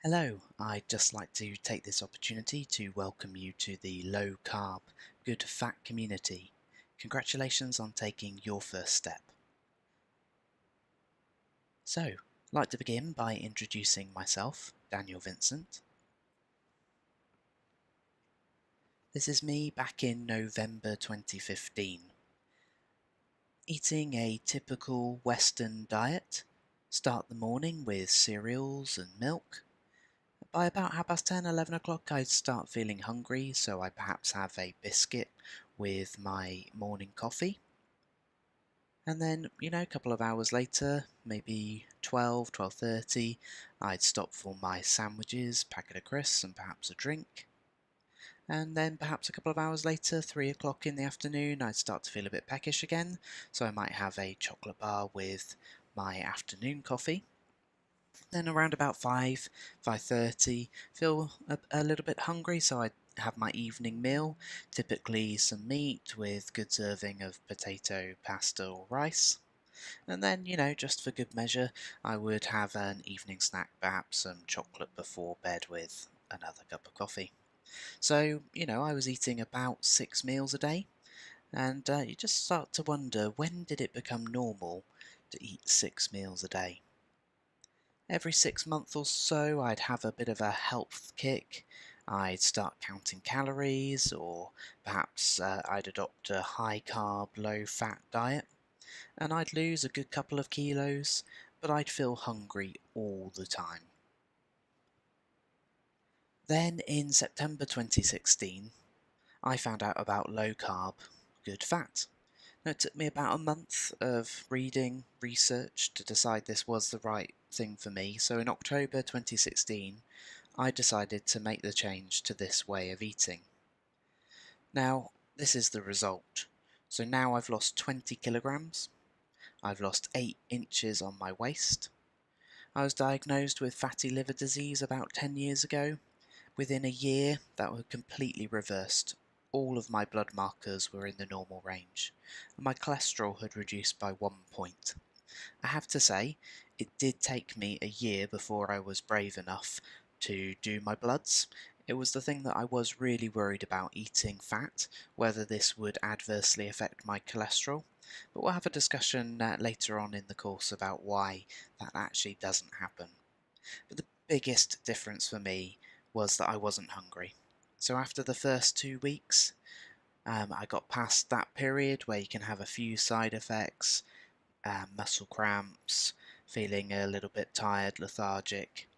Hello, I'd just like to take this opportunity to welcome you to the low carb, good fat community. Congratulations on taking your first step. So, I'd like to begin by introducing myself, Daniel Vincent. This is me back in November 2015. Eating a typical Western diet, start the morning with cereals and milk. By about 10:30, 11 o'clock, I'd start feeling hungry, so I perhaps have a biscuit with my morning coffee. And then, a couple of hours later, maybe 12, 12:30, I'd stop for my sandwiches, packet of crisps, and perhaps a drink. And then perhaps a couple of hours later, 3 o'clock in the afternoon, I'd start to feel a bit peckish again, so I might have a chocolate bar with my afternoon coffee. Then around about 5, 5:30, feel a little bit hungry, so I have my evening meal, typically some meat with good serving of potato, pasta or rice. And then, just for good measure, I would have an evening snack, perhaps some chocolate before bed with another cup of coffee. So, I was eating about 6 meals a day, and you just start to wonder, when did it become normal to eat 6 meals a day? Every 6 months or so, I'd have a bit of a health kick. I'd start counting calories, or perhaps I'd adopt a high carb, low fat diet, and I'd lose a good couple of kilos, but I'd feel hungry all the time. Then in September 2016, I found out about low carb, good fat. Now, it took me about a month of reading, research to decide this was the right thing for me. So in October 2016, I decided to make the change to this way of eating. Now, this is the result. So now I've lost 20 kilograms. I've lost 8 inches on my waist. I was diagnosed with fatty liver disease about 10 years ago. Within a year, that was completely reversed. All of my blood markers were in the normal range, and my cholesterol had reduced by 1 point. I have to say, it did take me a year before I was brave enough to do my bloods. It was the thing that I was really worried about, eating fat, whether this would adversely affect my cholesterol. But we'll have a discussion later on in the course about why that actually doesn't happen. But the biggest difference for me was that I wasn't hungry. So after the first 2 weeks, I got past that period where you can have a few side effects, muscle cramps, feeling a little bit tired, lethargic.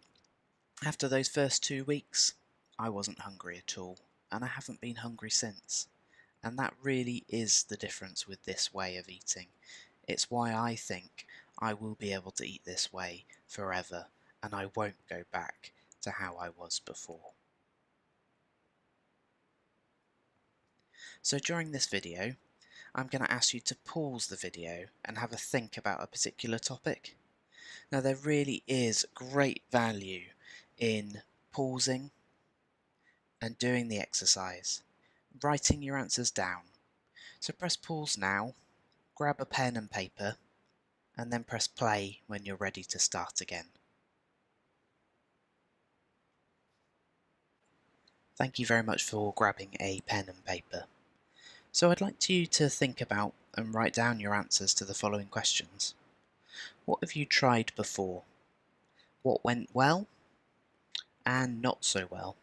After those first 2 weeks, I wasn't hungry at all, and I haven't been hungry since. And that really is the difference with this way of eating. It's why I think I will be able to eat this way forever, and I won't go back to how I was before. So during this video, I'm going to ask you to pause the video and have a think about a particular topic. Now, there really is great value in pausing and doing the exercise, writing your answers down. So press pause now, grab a pen and paper, and then press play when you're ready to start again. Thank you very much for grabbing a pen and paper. So I'd like you to think about and write down your answers to the following questions. What have you tried before? What went well and not so well?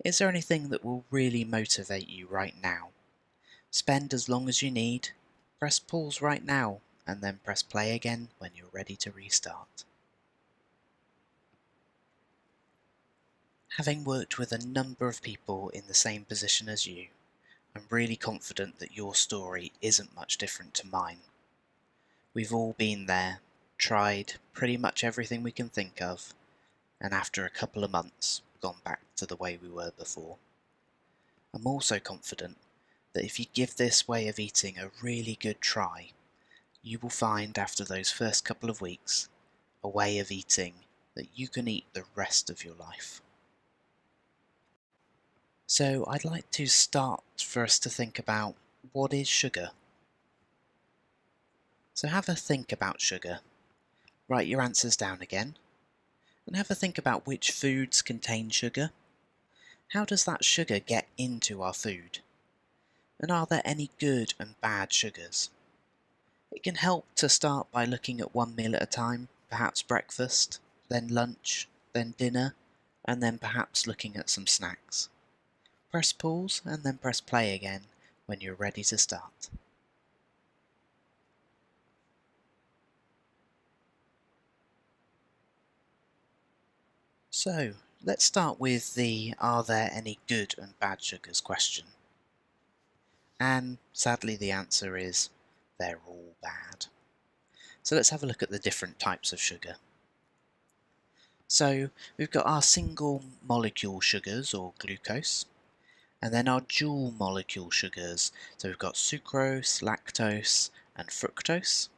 Is there anything that will really motivate you right now? Spend as long as you need, press pause right now, and then press play again when you're ready to restart. Having worked with a number of people in the same position as you, I'm really confident that your story isn't much different to mine. We've all been there, tried pretty much everything we can think of, and after a couple of months, gone back to the way we were before. I'm also confident that if you give this way of eating a really good try, you will find after those first couple of weeks a way of eating that you can eat the rest of your life. So I'd like to start for us to think about, what is sugar? So have a think about sugar. Write your answers down again, And have a think about which foods contain sugar. How does that sugar get into our food? And are there any good and bad sugars? It can help to start by looking at one meal at a time, perhaps breakfast, then lunch, then dinner, and then perhaps looking at some snacks. Press pause and then press play again when you're ready to start. So, let's start with the "are there any good and bad sugars" question. And sadly the answer is they're all bad. So let's have a look at the different types of sugar. So we've got our single molecule sugars, or glucose, and then our dual molecule sugars. So we've got sucrose, lactose, and fructose.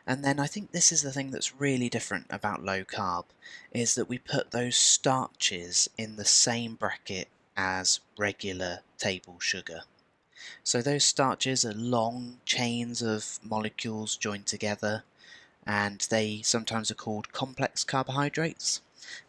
And then I think this is the thing that's really different about low carb, is that we put those starches in the same bracket as regular table sugar. So those starches are long chains of molecules joined together, and they sometimes are called complex carbohydrates.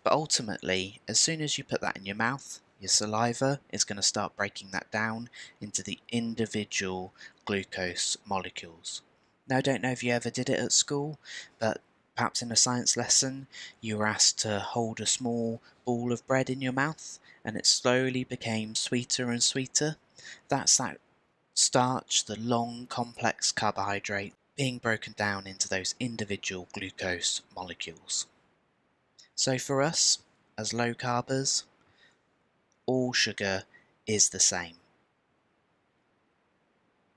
But ultimately, as soon as you put that in your mouth, your saliva is going to start breaking that down into the individual glucose molecules. Now, I don't know if you ever did it at school, but perhaps in a science lesson you were asked to hold a small ball of bread in your mouth, and it slowly became sweeter and sweeter. That's that starch, the long complex carbohydrate, being broken down into those individual glucose molecules. So for us, as low carbers, all sugar is the same.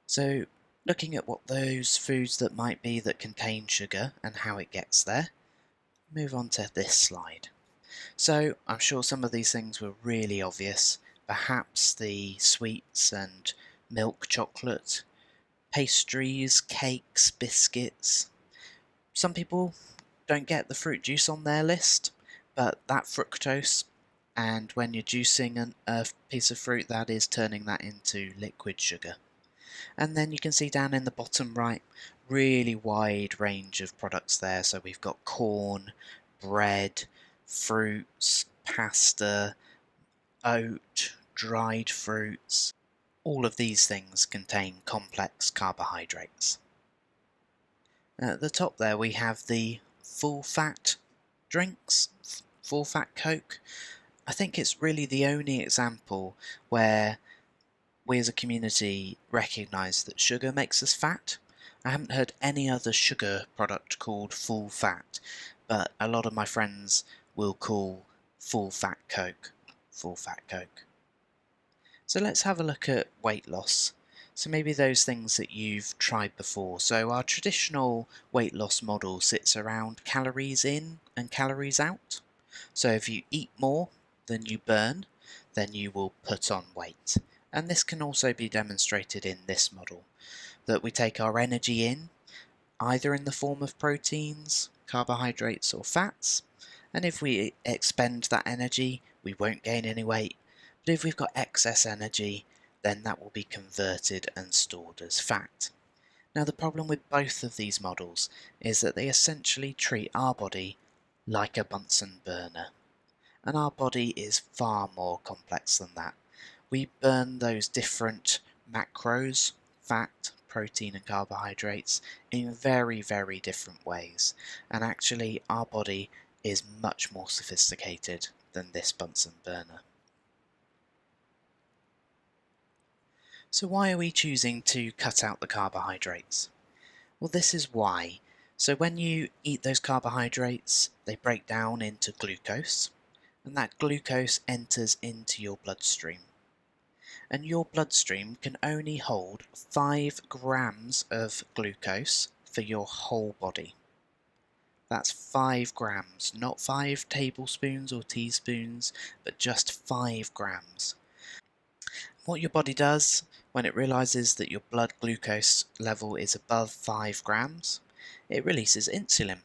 So looking at what those foods that might be that contain sugar and how it gets there, move on to this slide. So I'm sure some of these things were really obvious, perhaps the sweets and milk chocolate, pastries, cakes, biscuits. Some people don't get the fruit juice on their list, but that fructose, and when you're juicing a piece of fruit, that is turning that into liquid sugar. And then you can see down in the bottom right, really wide range of products there. So we've got corn, bread, fruits, pasta, oat, dried fruits. All of these things contain complex carbohydrates. At the top there we have the full fat drinks, full fat Coke. I think it's really the only example where we as a community recognise that sugar makes us fat. I haven't heard any other sugar product called full fat, but a lot of my friends will call full fat Coke full fat Coke. So let's have a look at weight loss. So maybe those things that you've tried before. So our traditional weight loss model sits around calories in and calories out. So if you eat more than you burn, then you will put on weight. And this can also be demonstrated in this model, that we take our energy in, either in the form of proteins, carbohydrates or fats, and if we expend that energy, we won't gain any weight. But if we've got excess energy, then that will be converted and stored as fat. Now the problem with both of these models is that they essentially treat our body like a Bunsen burner. And our body is far more complex than that. We burn those different macros, fat, protein and carbohydrates, in very, very different ways. And actually our body is much more sophisticated than this Bunsen burner. So why are we choosing to cut out the carbohydrates? Well, this is why. So when you eat those carbohydrates, they break down into glucose, and that glucose enters into your bloodstream. And your bloodstream can only hold 5 grams of glucose for your whole body. That's 5 grams, not 5 tablespoons or teaspoons, but just 5 grams. What your body does when it realizes that your blood glucose level is above 5 grams, it releases insulin.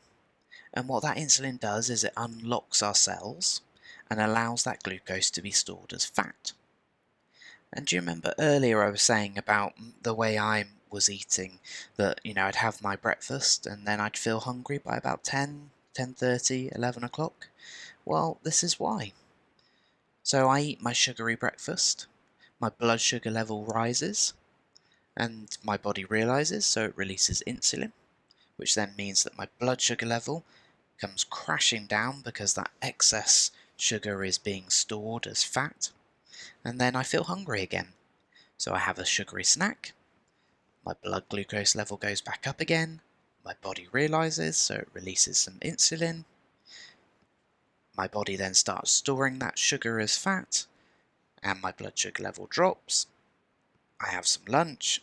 And what that insulin does is it unlocks our cells and allows that glucose to be stored as fat. And do you remember earlier I was saying about the way I was eating, that I'd have my breakfast and then I'd feel hungry by about 10, 10:30, 11 o'clock? Well, this is why. So I eat my sugary breakfast, my blood sugar level rises, and my body realizes, so it releases insulin, which then means that my blood sugar level comes crashing down because that excess sugar is being stored as fat, and then I feel hungry again. So I have a sugary snack, my blood glucose level goes back up again, my body realizes, so it releases some insulin, my body then starts storing that sugar as fat, and my blood sugar level drops, I have some lunch,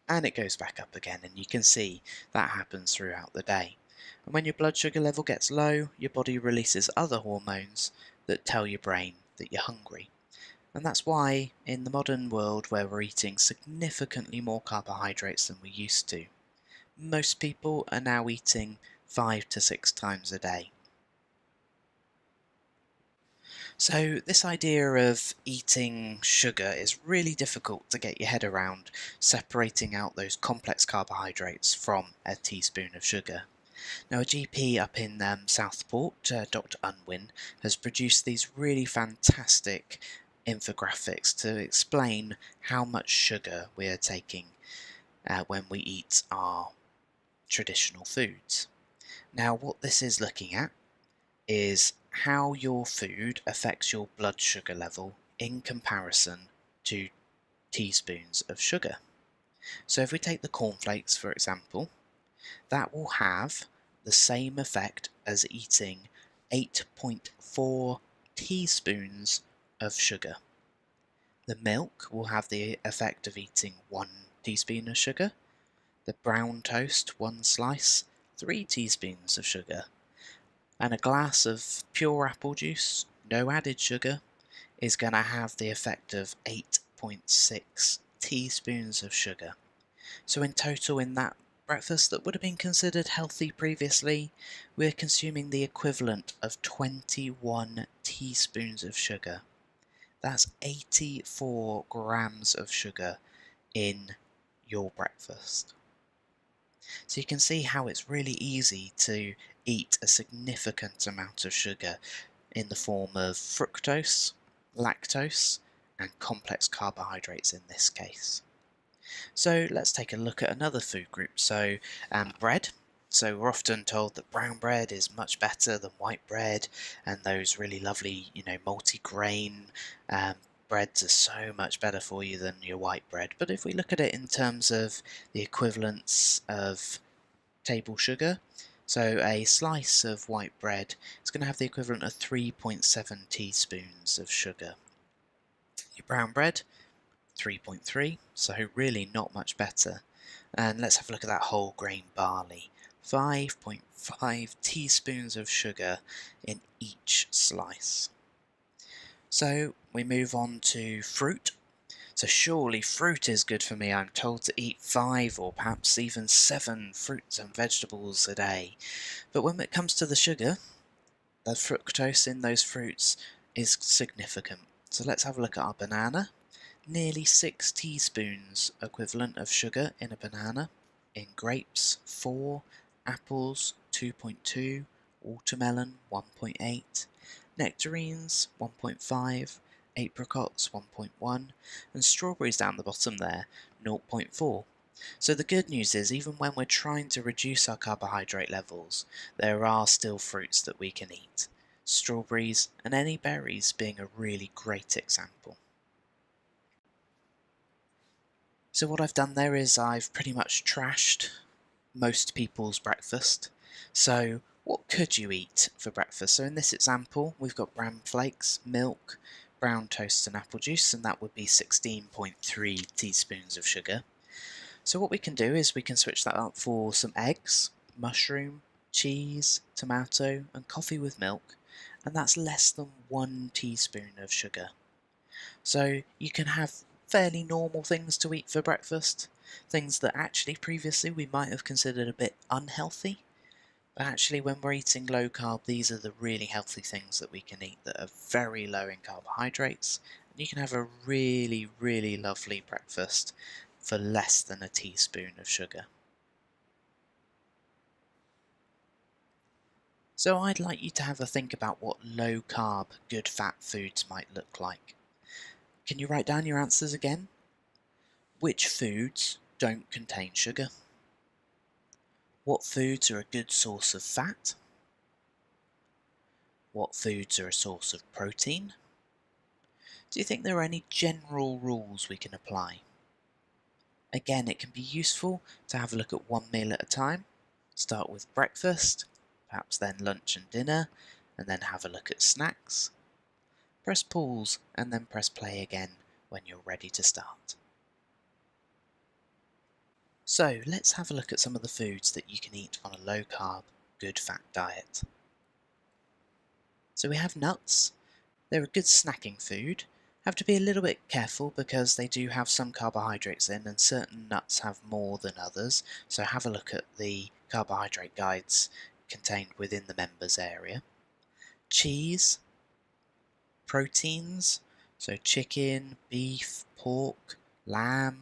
and it goes back up again, and you can see that happens throughout the day. And when your blood sugar level gets low, your body releases other hormones that tell your brain that you're hungry. And that's why in the modern world where we're eating significantly more carbohydrates than we used to, most people are now eating 5 to 6 times a day. So this idea of eating sugar is really difficult to get your head around, separating out those complex carbohydrates from a teaspoon of sugar. Now a GP up in Southport, Dr. Unwin, has produced these really fantastic infographics to explain how much sugar we are taking when we eat our traditional foods. Now what this is looking at is how your food affects your blood sugar level in comparison to teaspoons of sugar. So if we take the cornflakes for example, that will have the same effect as eating 8.4 teaspoons of sugar. The milk will have the effect of eating 1 teaspoon of sugar. The brown toast, 1 slice, 3 teaspoons of sugar. And a glass of pure apple juice, no added sugar, is going to have the effect of 8.6 teaspoons of sugar. So in total in that breakfast that would have been considered healthy previously, we're consuming the equivalent of 21 teaspoons of sugar. That's 84 grams of sugar in your breakfast. So you can see how it's really easy to eat a significant amount of sugar in the form of fructose, lactose, and complex carbohydrates in this case. So let's take a look at another food group, so bread. So we're often told that brown bread is much better than white bread, and those really lovely, multi-grain breads are so much better for you than your white bread. But if we look at it in terms of the equivalence of table sugar, so a slice of white bread is going to have the equivalent of 3.7 teaspoons of sugar. Your brown bread, 3.3, so really not much better. And let's have a look at that whole grain barley. 5.5 teaspoons of sugar in each slice. So we move on to fruit. So surely fruit is good for me. I'm told to eat 5 or perhaps even 7 fruits and vegetables a day. But when it comes to the sugar, the fructose in those fruits is significant. So let's have a look at our banana. Nearly 6 teaspoons equivalent of sugar in a banana. In grapes, 4. Apples, 2.2. Watermelon, 1.8. Nectarines, 1.5. Apricots, 1.1. And strawberries down the bottom there, 0.4. So the good news is, even when we're trying to reduce our carbohydrate levels, there are still fruits that we can eat. Strawberries and any berries being a really great example. So what I've done there is I've pretty much trashed most people's breakfast. So what could you eat for breakfast? So in this example, we've got bran flakes, milk, brown toast and apple juice, and that would be 16.3 teaspoons of sugar. So what we can do is we can switch that up for some eggs, mushroom, cheese, tomato and coffee with milk, and that's less than 1 teaspoon of sugar. So you can have fairly normal things to eat for breakfast, things that actually previously we might have considered a bit unhealthy, but actually when we're eating low carb, these are the really healthy things that we can eat that are very low in carbohydrates, and you can have a really, really lovely breakfast for less than a teaspoon of sugar. So I'd like you to have a think about what low-carb, good-fat foods might look like. Can you write down your answers again? Which foods don't contain sugar? What foods are a good source of fat? What foods are a source of protein? Do you think there are any general rules we can apply? Again, it can be useful to have a look at one meal at a time. Start with breakfast, perhaps then lunch and dinner, and then have a look at snacks. Press pause and then press play again when you're ready to start. So let's have a look at some of the foods that you can eat on a low-carb, good-fat diet. So we have nuts. They're a good snacking food. Have to be a little bit careful because they do have some carbohydrates in, and certain nuts have more than others, so have a look at the carbohydrate guides contained within the members area. Cheese, proteins, so chicken, beef, pork, lamb,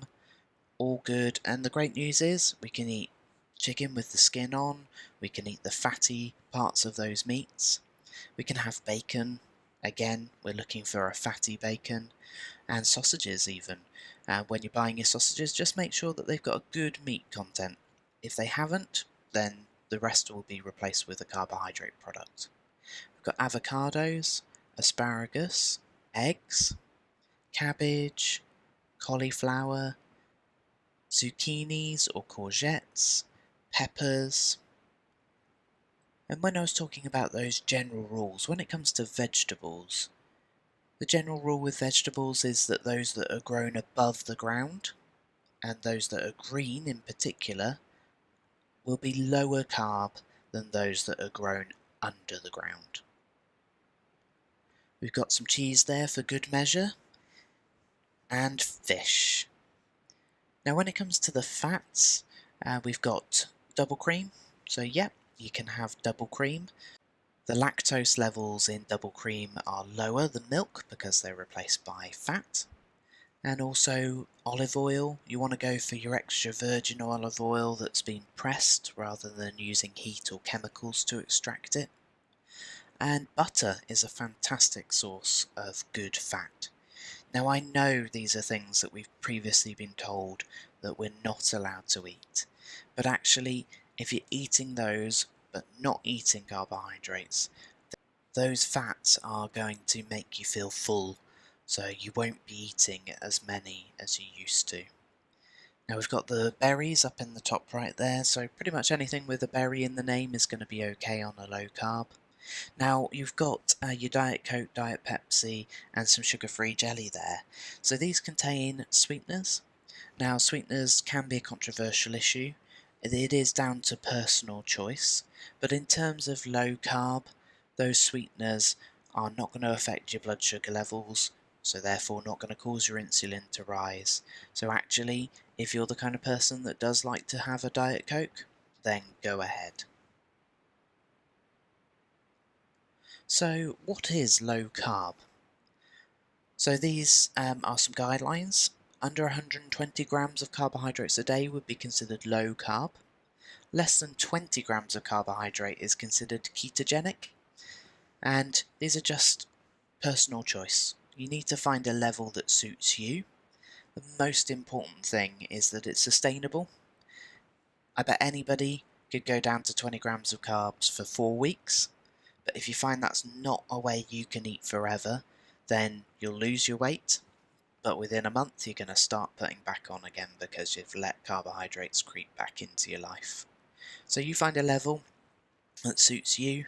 all good, and the great news is we can eat chicken with the skin on, we can eat the fatty parts of those meats, we can have bacon. Again, we're looking for a fatty bacon, and sausages even. When you're buying your sausages, just make sure that they've got a good meat content. If they haven't, then the rest will be replaced with a carbohydrate product. We've got avocados, asparagus, eggs, cabbage, cauliflower, zucchinis or courgettes, peppers. And when I was talking about those general rules, when it comes to vegetables, the general rule with vegetables is that those that are grown above the ground, and those that are green in particular, will be lower carb than those that are grown under the ground. We've got some cheese there for good measure, and fish. Now when it comes to the fats, we've got double cream, so yep, you can have double cream. The lactose levels in double cream are lower than milk because they're replaced by fat. And also olive oil, you want to go for your extra virgin olive oil that's been pressed rather than using heat or chemicals to extract it. And butter is a fantastic source of good fat. Now I know these are things that we've previously been told that we're not allowed to eat, but actually if you're eating those but not eating carbohydrates, those fats are going to make you feel full, so you won't be eating as many as you used to. Now we've got the berries up in the top right there, so pretty much anything with a berry in the name is going to be okay on a low carb. Now you've got your Diet Coke, Diet Pepsi and some sugar-free jelly there. So these contain sweeteners. Now sweeteners can be a controversial issue. It is down to personal choice, but in terms of low carb, those sweeteners are not going to affect your blood sugar levels, so therefore not going to cause your insulin to rise. So actually, if you're the kind of person that does like to have a Diet Coke, then go ahead. So what is low carb? So these are some guidelines. Under 120 grams of carbohydrates a day would be considered low carb. Less than 20 grams of carbohydrate is considered ketogenic. And these are just personal choice. You need to find a level that suits you. The most important thing is that it's sustainable. I bet anybody could go down to 20 grams of carbs for 4 weeks. But if you find that's not a way you can eat forever, then you'll lose your weight, but within a month you're going to start putting back on again because you've let carbohydrates creep back into your life. So you find a level that suits you.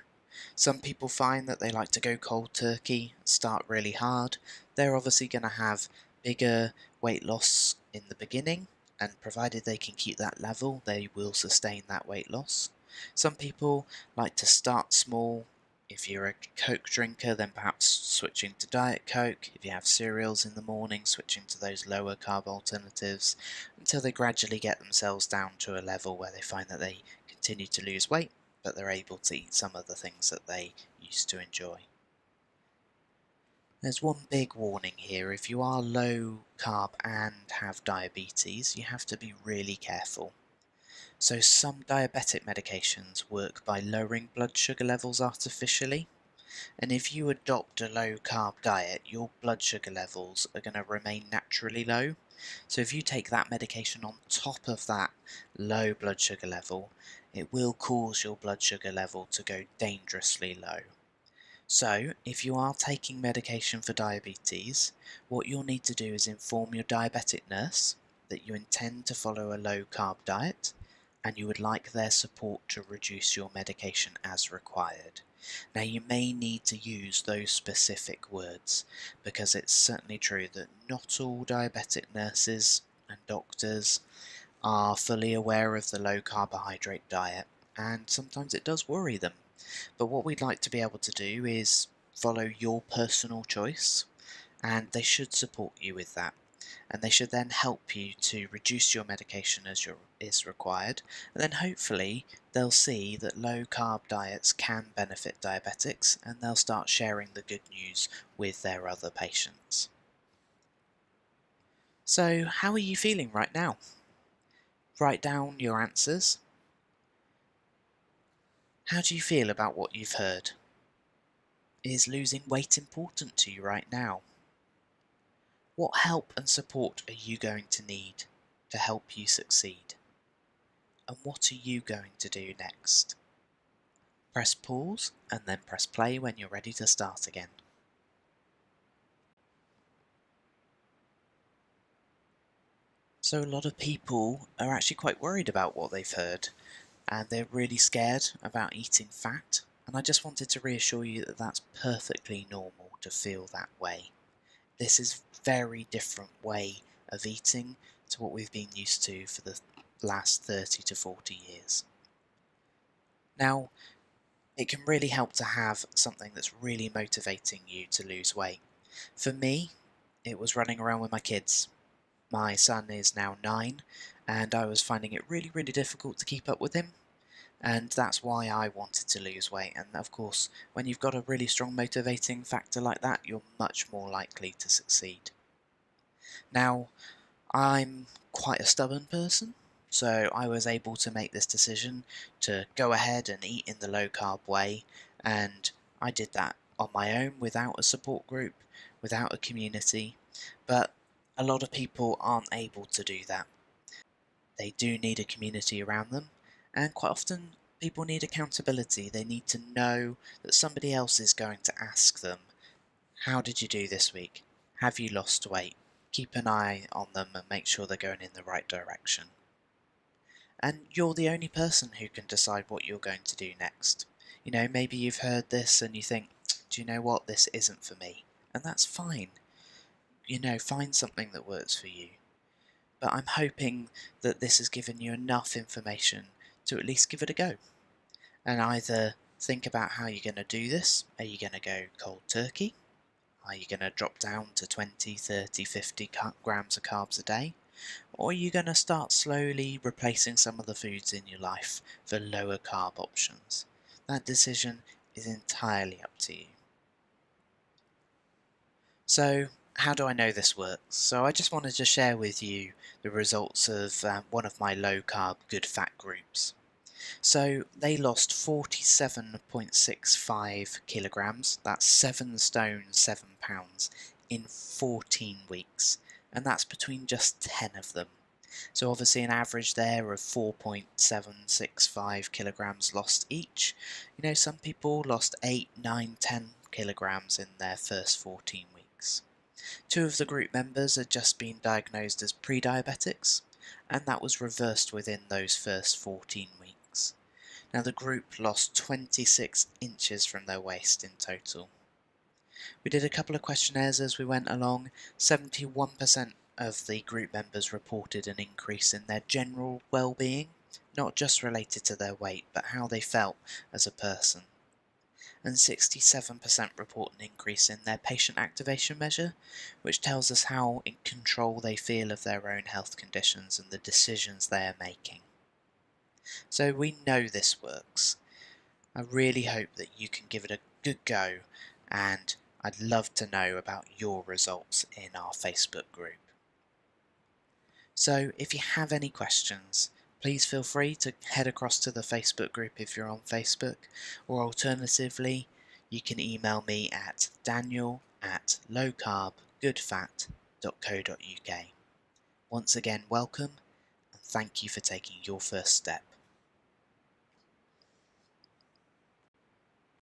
Some people find that they like to go cold turkey, start really hard. They're obviously going to have bigger weight loss in the beginning, and provided they can keep that level, they will sustain that weight loss. Some people like to start small. If you're a Coke drinker, then perhaps switching to Diet Coke. If you have cereals in the morning, switching to those lower carb alternatives until they gradually get themselves down to a level where they find that they continue to lose weight, but they're able to eat some of the things that they used to enjoy. There's one big warning here. If you are low carb and have diabetes, you have to be really careful. So some diabetic medications work by lowering blood sugar levels artificially, and if you adopt a low-carb diet, your blood sugar levels are going to remain naturally low. So if you take that medication on top of that low blood sugar level, it will cause your blood sugar level to go dangerously low. So, if you are taking medication for diabetes, what you'll need to do is inform your diabetic nurse that you intend to follow a low-carb diet and you would like their support to reduce your medication as required. Now, you may need to use those specific words because it's certainly true that not all diabetic nurses and doctors are fully aware of the low carbohydrate diet, and sometimes it does worry them. But what we'd like to be able to do is follow your personal choice, and they should support you with that. And they should then help you to reduce your medication as is required, and then hopefully they'll see that low carb diets can benefit diabetics, and they'll start sharing the good news with their other patients. So, how are you feeling right now? Write down your answers. How do you feel about what you've heard? Is losing weight important to you right now? What help and support are you going to need to help you succeed? And what are you going to do next? Press pause and then press play when you're ready to start again. So a lot of people are actually quite worried about what they've heard, and they're really scared about eating fat, and I just wanted to reassure you that that's perfectly normal to feel that way. This is a very different way of eating to what we've been used to for the last 30 to 40 years. Now, it can really help to have something that's really motivating you to lose weight. For me, it was running around with my kids. My son is now 9, and I was finding it really, really difficult to keep up with him. And that's why I wanted to lose weight. And of course, when you've got a really strong motivating factor like that, you're much more likely to succeed. Now, I'm quite a stubborn person, so I was able to make this decision to go ahead and eat in the low carb way, and I did that on my own without a support group, without a community, but a lot of people aren't able to do that. They do need a community around them, and quite often people need accountability. They need to know that somebody else is going to ask them, how did you do this week? Have you lost weight? Keep an eye on them and make sure they're going in the right direction. And you're the only person who can decide what you're going to do next. You know, maybe you've heard this and you think, do you know what, this isn't for me. And that's fine. You know, find something that works for you. But I'm hoping that this has given you enough information to at least give it a go. And either think about how you're going to do this. Are you going to go cold turkey? Are you going to drop down to 20, 30, 50 grams of carbs a day? Or are you going to start slowly replacing some of the foods in your life for lower carb options? That decision is entirely up to you. So, how do I know this works? So I just wanted to share with you the results of one of my low carb good fat groups. So they lost 47.65 kilograms, that's 7 stone 7 pounds, in 14 weeks, and that's between just 10 of them. So obviously an average there of 4.765 kilograms lost each. You know, some people lost 8, 9, 10 kilograms in their first 14 weeks. 2 of the group members had just been diagnosed as pre-diabetics, and that was reversed within those first 14 weeks. Now the group lost 26 inches from their waist in total. We did a couple of questionnaires as we went along. 71% of the group members reported an increase in their general well-being, not just related to their weight, but how they felt as a person. And 67% report an increase in their patient activation measure, which tells us how in control they feel of their own health conditions and the decisions they are making. So we know this works. I really hope that you can give it a good go, and I'd love to know about your results in our Facebook group. So if you have any questions, please feel free to head across to the Facebook group if you're on Facebook, or alternatively, you can email me at daniel@lowcarbgoodfat.co.uk. Once again, welcome, and thank you for taking your first step.